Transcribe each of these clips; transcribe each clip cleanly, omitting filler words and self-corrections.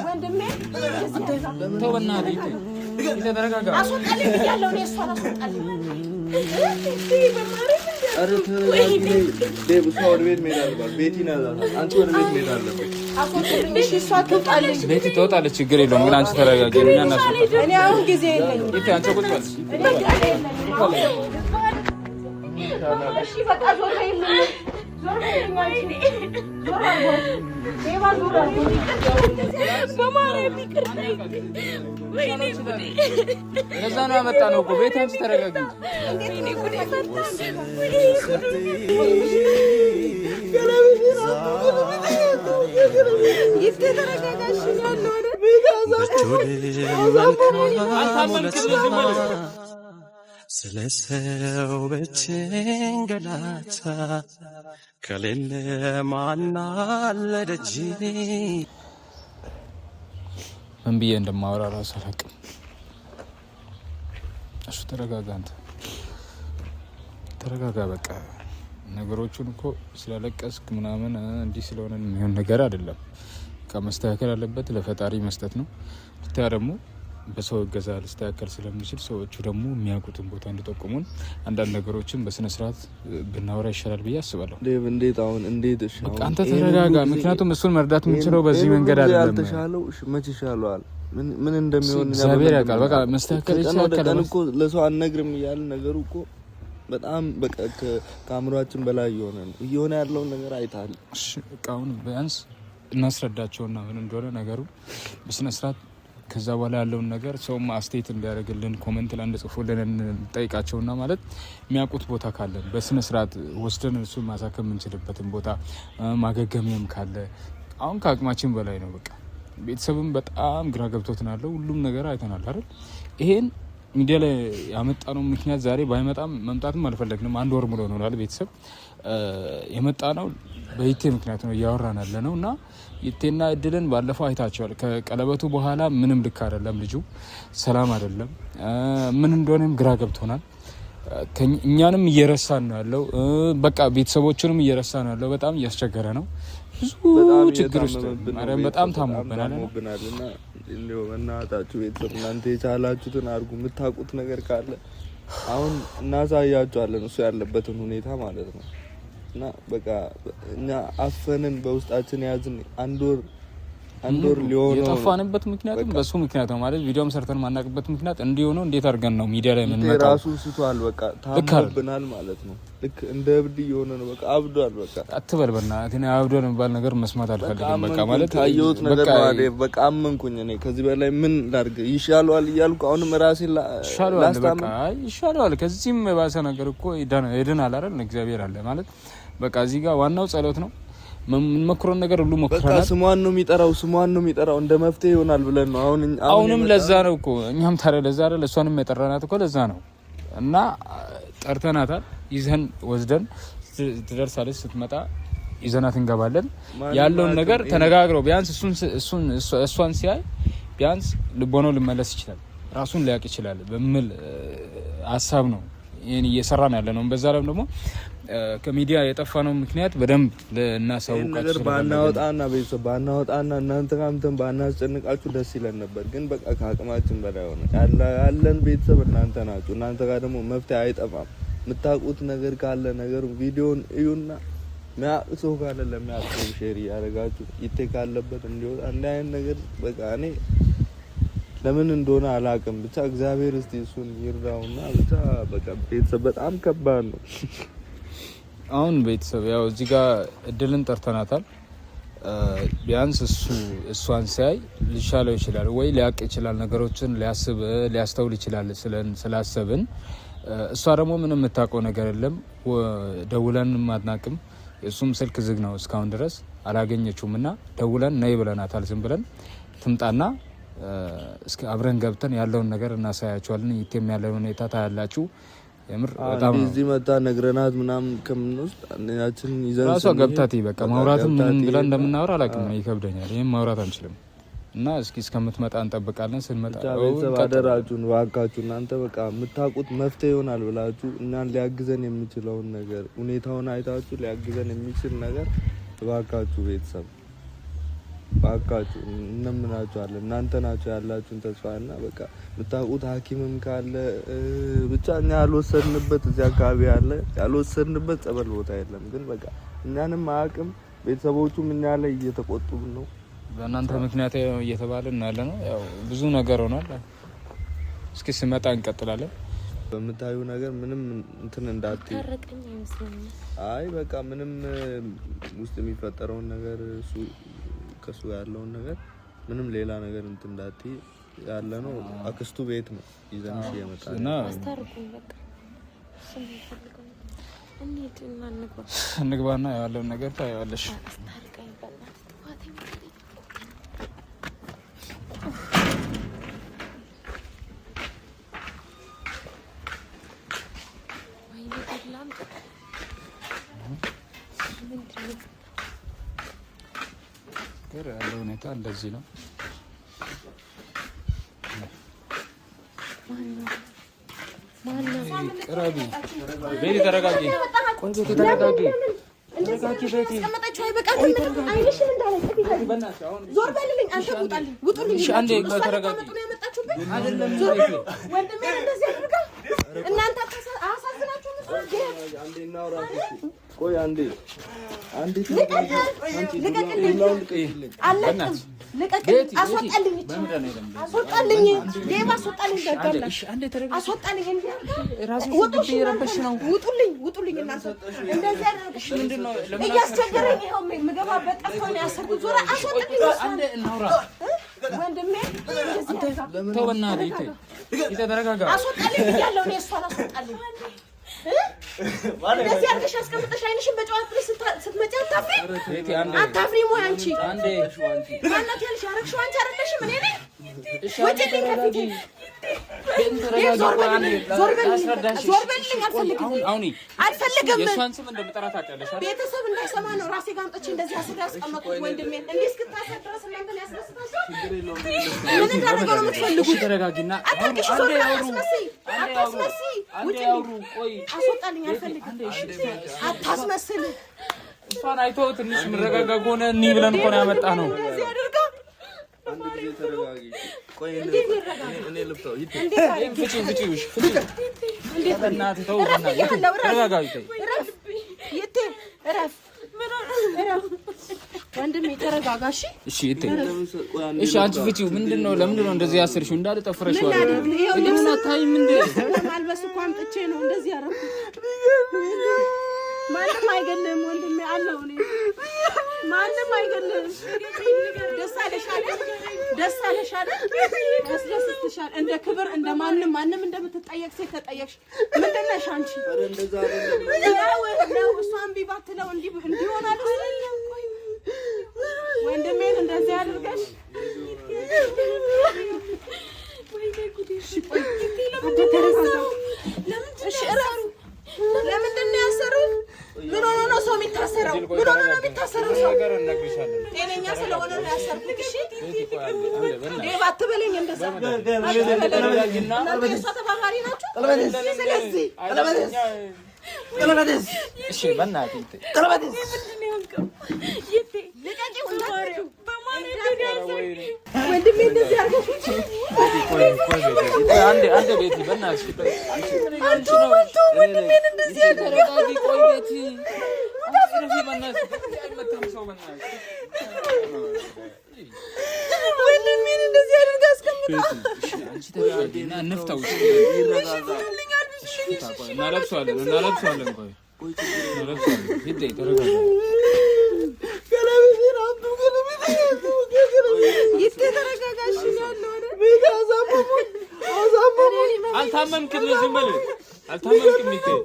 ወንድሜ ተው በእናትህ ተረጋጋ። አስወጣልኝ ያለው ነው እሷን አስወጣልኝ። ኧረ ተረጋጊ። ዴብ ሰው ወደ ቤት መሄድ አለባት። ቤቲ ናት። አንቺ ወደ ቤት መሄድ አለበት። አስወጣልኝ። እሺ እሷ ትወጣለች። ቤቲ ትወጣለች፣ ችግር የለውም ግን አንቺ ተረጋጊ። እኛ እናስወጣ። እኔ አሁን ጊዜ የለኝም። ቤቲ አንቺ ቁጭ በል። እሺ በቃ ዞር በይልኝ። ዞር በይልኝ አንቺ ዞር አልኩ። ዴባ ዞር አልኩ። በማርያም ይቅርታኝ። ወይኔ ጉዴ! ለዛ ነው ያመጣነው እኮ ቤቲ አንቺ ተረጋጊ። ወይኔ ጉዴ ፈታ። ወይኔ ይተረጋጋሽ ያለው ስለሰው በችንገላታ ከሌለ ማናለደጂ ምን ብዬ እንደማወራ እራሱ አላውቅም። እሱ ተረጋጋ፣ አንተ ተረጋጋ። በቃ ነገሮቹን እኮ ስላለቀስክ ምናምን እንዲህ ስለሆነ የሚሆን ነገር አይደለም። ከመስተካከል አለበት ለፈጣሪ መስጠት ነው። ብታ ደግሞ በሰው እገዛ ሊስተካከል ስለሚችል ሰዎቹ ደግሞ የሚያውቁትን ቦታ እንዲጠቁሙን አንዳንድ ነገሮችን በስነ ስርዓት ብናወራ ይሻላል ብዬ አስባለሁ። ዴቭ እንዴት አሁን እንዴት? እሺ በቃ አንተ ተረጋጋ። ምክንያቱም እሱን መርዳት የምንችለው በዚህ መንገድ አይደለም። ያልተሻለው እሺ መቼ ይሻለዋል? ምን እንደሚሆን እግዚአብሔር ያውቃል። በቃ መስተካከል ይችላል እኮ ለሰው አንነግርም እያለ ነገሩ እኮ በጣም በቃ ከአእምሯችን በላይ እየሆነ ያለውን ነገር አይታል። እሺ በቃ አሁን ቢያንስ እናስረዳቸውና ምን እንደሆነ ነገሩ በስነ ስርዓት ከዛ በኋላ ያለውን ነገር ሰውም አስተያየት እንዲያደርግልን ኮሜንት ላይ እንጽፉልን እንጠይቃቸውና ማለት የሚያውቁት ቦታ ካለን በስነ ስርዓት ወስደን እሱን ማሳከም የምንችልበትን ቦታ ማገገሚያም ካለ አሁን ከአቅማችን በላይ ነው። በቃ ቤተሰብም በጣም ግራ ገብቶት ነው ያለው። ሁሉም ነገር አይተናል አይደል? ይሄን ሚዲያ ላይ ያመጣነው ምክንያት ዛሬ ባይመጣም መምጣትም አልፈለግንም። 1 ወር ሙሉ ሆኗል ቤተሰብ የመጣ ነው በይቴ ምክንያት ነው እያወራን ያለ ነው። እና ይቴና እድልን ባለፈው አይታቸዋል። ከቀለበቱ በኋላ ምንም ልክ አይደለም፣ ልጁ ሰላም አይደለም። ምን እንደሆነም ግራ ገብቶናል። እኛንም እየረሳን ነው ያለው። በቃ ቤተሰቦቹንም እየረሳ ነው ያለው። በጣም እያስቸገረ ነው። ብዙ ችግር ውስጥ በጣም ታሞብናል። እና እንደው እናታችሁ ቤተሰብ እናንተ የቻላችሁትን አድርጉ። የምታውቁት ነገር ካለ አሁን እናሳያችኋለን፣ እሱ ያለበትን ሁኔታ ማለት ነው። እና በቃ እኛ አፈንን በውስጣችን ያዝን 1 ወር ሊሆን ነው። የጠፋንበት ምክንያቱም በሱ ምክንያት ነው ማለት ቪዲዮም ሰርተን ማናቅበት ምክንያት እንዲሆነው እንዴት አድርገን ነው ሚዲያ ላይ ምን መጣው ራሱ ስቷል። በቃ ታምብናል ማለት ነው። ልክ እንደ እብድ የሆነ ነው። በቃ አብዷል። በቃ አትበል በእናትህ። እኔ አብዷል የሚባል ነገር መስማት አልፈልግም። በቃ ማለት አየሁት ነገር ማለት በቃ አመንኩኝ። እኔ ከዚህ በላይ ምን ላድርግ? ይሻለዋል እያልኩ አሁንም ራሴን ላስታም ይሻለዋል። ከዚህም የባሰ ነገር እኮ ይድናል አይደል? እግዚአብሔር አለ ማለት በቃ እዚህ ጋር ዋናው ጸሎት ነው። የምንመክረውን ነገር ሁሉ ሞክረናል። በቃ ስሟን ነው የሚጠራው እንደ መፍትሄ ይሆናል ብለን ነው አሁንም ለዛ ነው እኮ እኛም ታዲያ ለዛ አይደል እሷንም የጠራናት እኮ ለዛ ነው። እና ጠርተናታል። ይዘን ወስደን ትደርሳለች። ስትመጣ ይዘናት እንገባለን። ያለውን ነገር ተነጋግረው ቢያንስ እሷን ሲያይ ቢያንስ ልቦናው ሊመለስ ይችላል፣ ራሱን ሊያውቅ ይችላል በሚል ሀሳብ ነው ይሄን እየሰራን ያለ ነው። በዛ ላይ ደግሞ ከሚዲያ የጠፋነው ምክንያት በደንብ ለናሳውቃችሁ ነገር ባናወጣና ቤተሰብ ባናወጣና እናንተ ጋምተን ባናስጨንቃችሁ ደስ ይለን ነበር። ግን በቃ ከአቅማችን በላይ ሆነ። ያለን ቤተሰብ እናንተ ናችሁ። እናንተ ጋር ደግሞ መፍትሄ አይጠፋም። የምታውቁት ነገር ካለ ነገሩ ቪዲዮን እዩና የሚያውቅ ሰው ካለ ለሚያውቅ ሰው ሼር እያደረጋችሁ ይቴ ካለበት እንዲወጣ እንዲህ አይነት ነገር በቃ እኔ ለምን እንደሆነ አላውቅም። ብቻ እግዚአብሔር እስቲ እሱን ይርዳውና ብቻ በቃ ቤተሰብ በጣም ከባድ ነው። አሁን ቤተሰብ ያው እዚህ ጋር እድልን ጠርተናታል። ቢያንስ እሷን ሲያይ ሊሻለው ይችላል ወይ ሊያውቅ ይችላል፣ ነገሮችን ሊያስተውል ይችላል ስላሰብን። እሷ ደግሞ ምንም የምታውቀው ነገር የለም። ደውለን አናውቅም። የእሱም ስልክ ዝግ ነው እስካሁን ድረስ አላገኘችውም። እና ደውለን ነይ ብለናታል። ዝም ብለን ትምጣና እስኪ አብረን ገብተን ያለውን ነገር እናሳያችኋለን። ይቴም ያለውን ሁኔታ ታያላችሁ። የምር በጣም እዚህ መጣ ነግረናት ምናምን ከምንወስድ አንኛችን ይዘን ራሷ ገብታት በቃ ማውራትም ምን ብለን እንደምናወራ አላውቅም። ይከብደኛል። ይሄን ማውራት አንችልም። እና እስኪ እስከምትመጣ እንጠብቃለን። ስንመጣ ቤተሰብ አደራችሁን እባካችሁ እናንተ በቃ የምታውቁት መፍትሄ ይሆናል ብላችሁ እኛን ሊያግዘን የሚችለውን ነገር ሁኔታውን አይታችሁ ሊያግዘን የሚችል ነገር እባካችሁ ቤተሰብ ባካችሁ እንምናችኋለን። እናንተ ናችሁ ያላችሁን ተስፋና በቃ የምታውቁት ሐኪምም ካለ ብቻ እኛ ያልወሰድንበት እዚህ አካባቢ ያለ ያልወሰድንበት ጸበል ቦታ የለም። ግን በቃ እኛንም አያውቅም። ቤተሰቦቹም እኛ ላይ እየተቆጡብን ነው። በእናንተ ምክንያት እየተባልን ያለ ነው። ያው ብዙ ነገር ሆኗል። እስኪ ስመጣ እንቀጥላለን። በምታዩ ነገር ምንም እንትን እንዳትይ። አይ በቃ ምንም ውስጥ የሚፈጠረውን ነገር እሱ ከሱ ያለውን ነገር ምንም ሌላ ነገር እንትን እንዳትይ። ያለ ነው አክስቱ ቤት ነው ይዘንሽ የመጣው እና አስታርቁኝ በቃ እንግባና ያለውን ነገር ታያለሽ። ያለው ሁኔታ እንደዚህ ነው። ቅረቢ ቤቲ፣ ተረጋጊ። ቆይ ቤቲ ተረጋጊ። ቤቲ ተቀመጣችሁ አይበቃችሁም? አይንሽን እንዳላይ ዞር በልልኝ። አንተ ውጣልኝ፣ ውጡልኝ። እሺ አንዴ ተረጋጊ። አይደለም ዞር ወንድሜ እንደዚህ አድርጋ እናንተ አሳዝናችሁ አንዴ እናውራ። ቆይ አንዴ እንደዚህ አድርገሽ አስቀምጠሽ አይንሽን በጨዋታ ላይ ስትመጪ አታፍሪ ሞይ አንቺ ማናት ያልሽ ያረግሽው አንቺ አይደለሽም እኔ ነኝ። ወጪ ከፊቴ አልፈልግም። ቤተሰብ እንዳይሰማ ነው ራሴ ጋር አምጥቼ እንደዚህ አስሬ ያስቀመጥኩት ወንድሜ። እንዴ እስክታሰር ድረስ እናንተን ያስደስታችኋል? ምን እንዳደረገው ነው የምትፈልጉት? ተረጋጊና አታውቂሽ ዞር አታስመስይ። አስወጣልኝ። አልፈልግም። አታስመስል። እሷን አይቶ ትንሽ ምረጋጋ ከሆነ እኒ ብለን እኮ ነው ያመጣ ነው። ወንድሜ ተረጋጋ። እሺ እሺ አንቺ ፍቺው ምንድነው? ለምንድነው እንደዚህ ያሰርሽው? እንዳለ ጠፍረሽው አይደል? ለምን አታይም እንዴ? ማልበስ እኮ አምጥቼ ነው እንደዚህ ያደረኩት። ማንም አይገለም ወንድሜ አለው። እኔ ማንም አይገለም። ደስ አለሽ አይደል? ደስ አለሽ አይደል? ያስደስትሻል። እንደ ክብር እንደ ማንም እንደምትጠየቅ ሴት ተጠየቅሽ። ምንድን ነሽ አንቺ? ነው እሷን ቢባትለው እንዲሆናል ወንድሜን እንደዚህ አድርገሽ ለምንድን ነው ያሰሩት? ምን ሆኖ ነው ሰው የሚታሰረው? ምን ሆኖ ነው የሚታሰረው ሰው? ጤነኛ ስለሆነ ነው ያሰርኩት። እሺ ዴባ አትበለኝ እንደዛ። እናንተ የእሷ ተባባሪ ናችሁ። ስለዚህ እሺ በእናትህ ወንድሜ እንደዚህ አድርገሽ አንዴ ቤቲ በእናትሽ ወንድሜን እንደዚህ ተረጋጊ። ቆይ ቤቲ ወንድሜን እንደዚህ አድርጋ አስቀምጣ እንፍታው። እናለብሰዋለን። ቆይ ሂድ ተረጋጊ። አልታመምክም። ዝም በል አልታመምክም።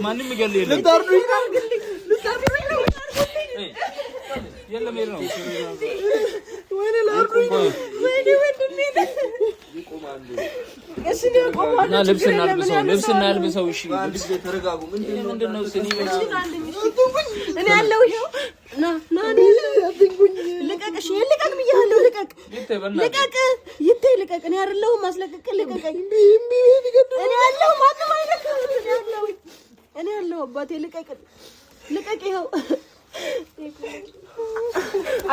ማንም ይገል የለም። የለም ነው እና ልብስ እናልብሰው። እሺ ተረጋጉ። ምንድነው? እኔ ያለው ይሄው ልቀቅሽ። ልቀቅ ብያለሁ። ልቀቅ። ልቀቅ። እኔ አይደለሁም ማስለቀቅ። ልቀቀኝ። እኔ ያለው ማንም አይነካም። እኔ ያለው አባቴ ልቀቅ። ይኸው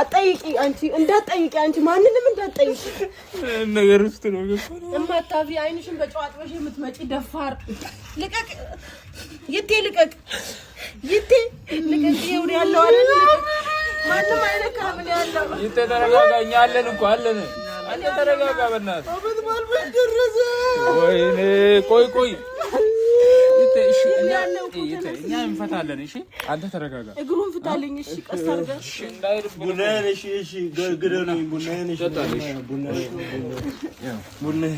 አጠይቂ አንቺ እንዳትጠይቂ አንቺ ማንንም እንዳትጠይቂ ነገር ውስጥ ነው እማታፊ አይንሽን በጨዋጥበሽ የምትመጪ ደፋር ልቀቅ ይቴ ልቀቅ ይውሪ ያለው አይደል ማንም አይነካም ያለው ይቴ ተረጋጋኛ አለን እኮ አለን አንተ ተረጋጋ በእናትህ አበት ማልበል ደረሰ ወይኔ ቆይ እሺ እኛ እንፈታለን እሺ አንተ ተረጋጋ እግሩን ፍታልኝ እሺ ቀስ አድርገህ እሺ እንዳይርብ ቡናዬን እሺ ገርግደው ቡናዬን እሺ ቡናዬ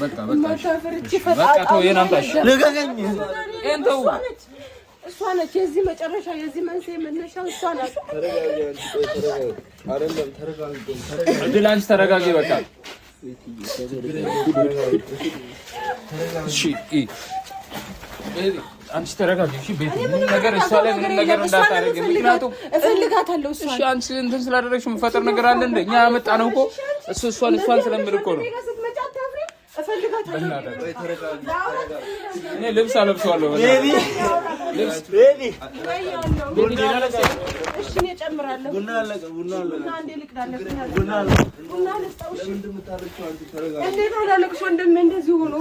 በቃ ማታፈርቺ ፈጣጣ በቃ ተው የናምጣሽ ለጋገኝ እንተው እሷ ነች የዚህ መጨረሻ የዚህ መንስኤ መነሻው እሷ ናት ተረጋጋ አይደለም ተረጋጋ እድል አንቺ ተረጋጊ በቃ እሺ አንቺ ተረጋጊ እሺ ቤት ምን ነገር እሷ ላይ ምን ነገር እንዳታረግ ምክንያቱም እፈልጋታለሁ እሷ እሺ አንቺ እንትን ስላደረግሽ መፈጠር ነገር አለ እንደ እኛ ያመጣነው እኮ እሷን ስለምር እኮ ነው እኔ ልብስ አለብሰዋለሁ እሺ እኔ እጨምራለሁ ቡና አለቀ አንዴ ልቅዳለሁ ቡና ልስጠውሽ እንዴት አላለቅሽ ወንድሜ እንደዚህ ሆኖ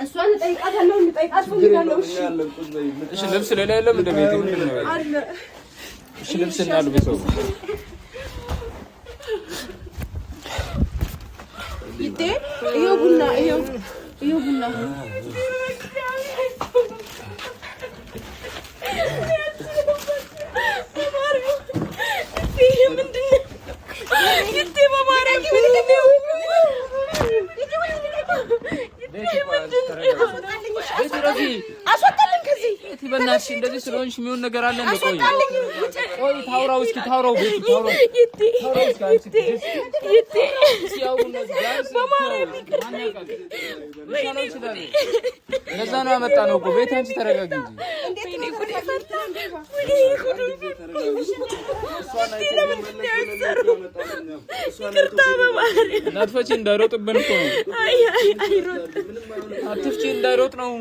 እሷን እጠይቃታለሁ እንጠይቃት ፈልጋለሁ እሺ ልብስ ሌላ የለም እንደ ቤት ምንድን ነው አለ እሺ ልብስ እናልብሰው ይቴ ይሄው ቡና ይሄው ቡና አስወጣልኝ ከዚህ በእናትሽ እንደዚህ ስለሆንሽ የሚሆን ነገር አለ እንደ ቆይ ታውራው እስኪ ታውራው ቤት ለዛ ነው ያመጣነው እኮ ቤት አንቺ ተረጋጊ እንጂ ናትፈቺ እንዳይሮጥብን እኮ ነው አትፍቺ እንዳይሮጥ ነው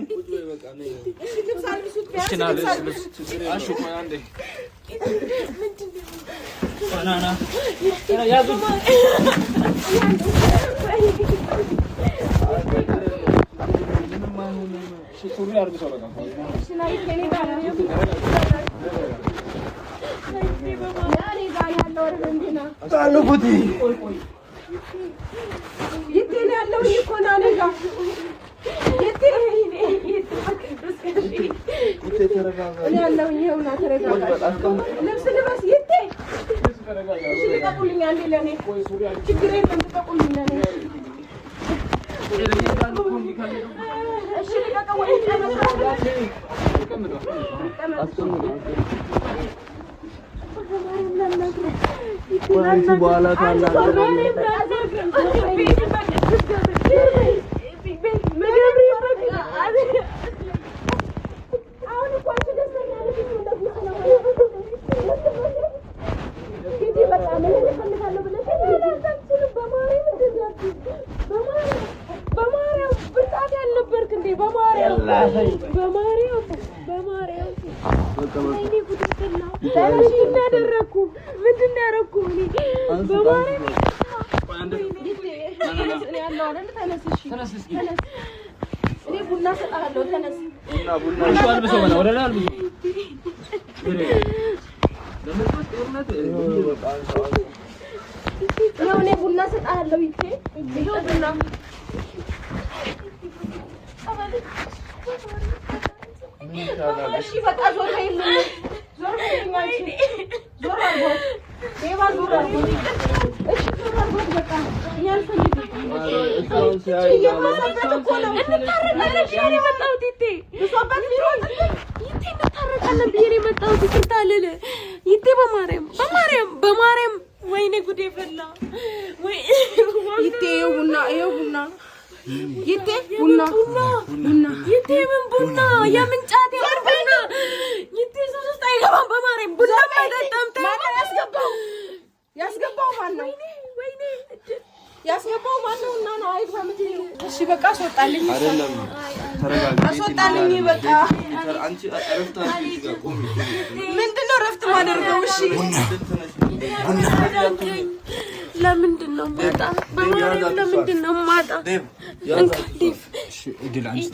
ያስገባው ማነው እና ነው አይግባ ምትይው? እሺ በቃ አስወጣልኝ። አይደለም ተረጋጊ። አስወጣልኝ በቃ። አንቺ አረፍታ ቆሚ። ምንድነው ረፍት ማደርገው? እሺ ለምንድን ነው ማጣ? በማርያም ለምንድን ነው ማጣ? እንግዲህ እሺ እድል አንቺ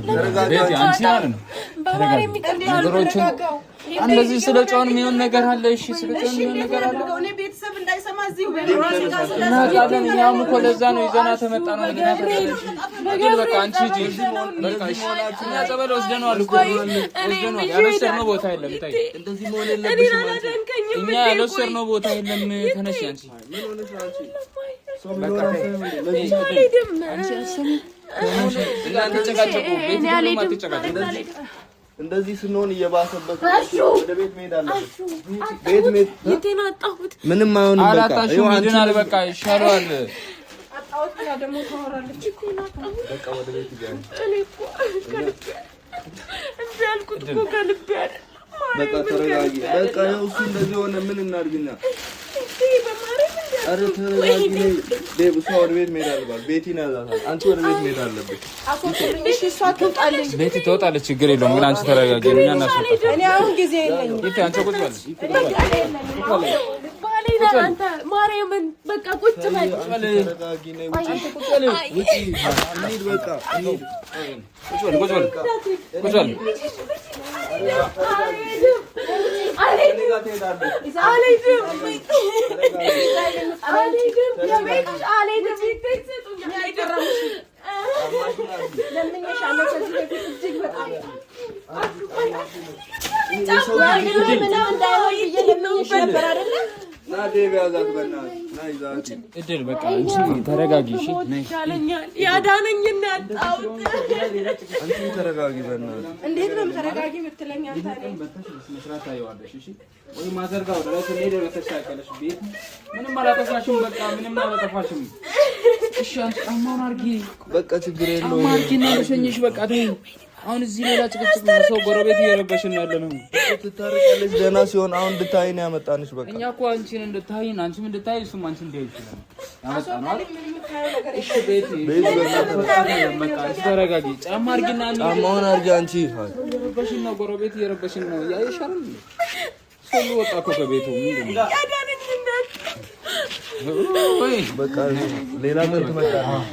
ተረጋጊ። አንቺ ማለት ነው በማርያም ነገሮችን እንደዚህ ስለ ጫውን የሚሆን ነገር አለ። እሺ ስለ ጫውን የሚሆን ነገር አለ። እኔ ቤተሰብ እንዳይሰማ እዚህ በራሴ ጋር እናቃለን። እኛም እኮ ለዛ ነው ይዘና ተመጣ ነው ነገር ግን በቃ አንቺ ሂጂ በቃ እሺ። እኛ ጸበል ወስደናል እኮ ወስደናል። ያልወሰድነው ቦታ የለም። ታይ እንደዚህ መሆን የለብሽም። እኛ ያልወሰድነው ቦታ የለም። ተነሽ አንቺ ምን ሆነሽ አንቺ ሰው ምን ሆነሽ አንቺ አሰሚ እናንተ ተጨቃጨቁ። ቤት ነው ማትጨቃጨቁ። እንደዚህ ስንሆን እየባሰበት ወደ ቤት መሄድ አለበት። ቤት መሄድ የቴናጣሁት ምንም አይሆንም። በቃ አላጣሽም። ይድናል በቃ ይሻላል። አጣውት ያ ደግሞ ታወራለች እኮ ናጣሁ። በቃ ወደ ቤት ይገባል። እኔ እኮ ከልብ እንዲያልኩት እኮ ከልብ ያለ በቃ ተረጋጊ። በቃ ያው እሱ እንደዚህ ሆነ ምን እናድርግና? አረ ተረጋጊ። ደብ እሷ ወደ ቤት መሄድ አለባት። ቤት ይናዛታል። አንቺ ወደ ቤት መሄድ አለብሽ። እሺ እሷ ትወጣለች። ቤት ትወጣለች። ችግር የለውም ግን አንቺ ተረጋጊ። እኛ እናስወጣለን። እኔ አሁን ጊዜ የለኝም። ይሄ አንቺ ቁጭ በል። አንተ ማርያምን በቃ ቁጭ በል። ተረጋጊ ነይ። ውጪ ቁጭ በል። ውጪ እንሂድ በቃ እንሂድ። ቁጭ በል። ቁጭ በል። ቁጭ በል። እድል በቃ አንቺ ተረጋጊ። እሺ ነይ ያዳነኝና ያጣሁት አንቺ ተረጋጊ። በእናትህ እንዴት ነው ተረጋጊ የምትለኝ አንተ? መስራት ታየዋለሽ። እሺ ወይ ማዘርጋው ድረስ እንሄድ በተሻከለሽ ቤት ምንም አላጠፋሽም። በቃ ምንም አላጠፋሽም። እሺ አንቺ አማን አርጊ። በቃ ችግር የለውም። ማርኪና ልሸኝሽ በቃ ተይ። አሁን እዚህ ሌላ ጭቅጭቅ ነው። ሰው ጎረቤት እየረበሽን ያለ ነው። ትታረቂያለሽ። ደህና ሲሆን አሁን እንድታይን ያመጣንሽ። በቃ እኛ እኮ አንቺን እንድታይን አንቺም እንድታይ እሱም አንቺን እንዲያይ ይችላል ያመጣነው። እሺ ቤት በቃ ተረጋጊ። ጫማ አርጊና ጫማውን አርጊ። አንቺ እየረበሽን ነው። ጎረቤት እየረበሽን ነው። ያይሻል ሰው ወጣ እኮ ከቤቱ ምንድን ነው ወይ? በቃ ሌላ ቀን ትመጫለሽ።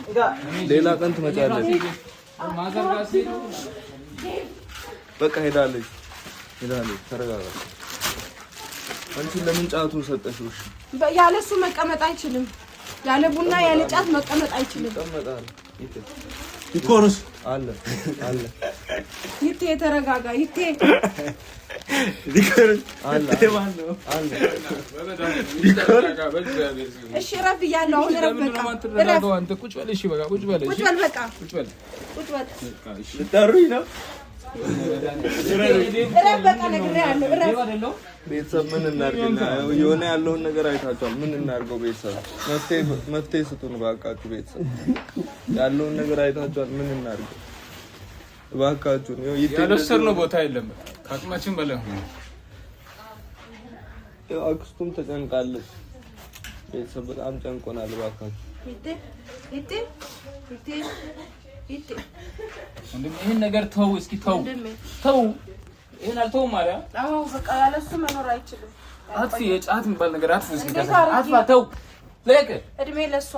ሌላ ቀን ትመጫለሽ። ማዘርጋሲ በቃ ሄዳለች። ተረጋጋ። አንቺ ለምን ጫቱን ሰጠሽው? እሺ ያለ እሱ መቀመጥ አይችልም። ያለ ቡና ያለ ጫት መቀመጥ አይችልም። ይቀመጣል። ይኮርስ አለ ይቴ ተረጋጋ። ይቴ ይኮርስ አለ እሺ ረብ ያለው አሁን ረብ በቃ ረብ አንተ ቁጭ በል። እሺ በቃ ቁጭ በል። ቁጭ በል በቃ ቁጭ በል። ቁጭ በል። እሺ ልጠሩኝ ነው? ረብ በቃ ነግሬሃለሁ። ረብ ቤተሰብ ምን እናድርግና የሆነ ያለውን ነገር አይታችኋል። ምን እናድርገው? ቤተሰብ መፍትሄ ስጡን እባካችሁ። ቤተሰብ ያለውን ነገር አይታችኋል። ምን እናድርገው እባካችሁ? ያልወሰድነው ቦታ የለም። ከአቅማችን በላይ ሆነ። አክስቱም ተጨንቃለች። ቤተሰብ በጣም ጨንቆናል። እባካችሁ ይሄን ነገር ተው እስኪ ተው። ይሄን አልተውም ማለት አዎ በቃ ያለሱ መኖር አይችልም። አጥፊ የጫት የሚባል ነገር አጥፊ እስኪ አጥፋ ተው። ለቀ እድሜ ለሷ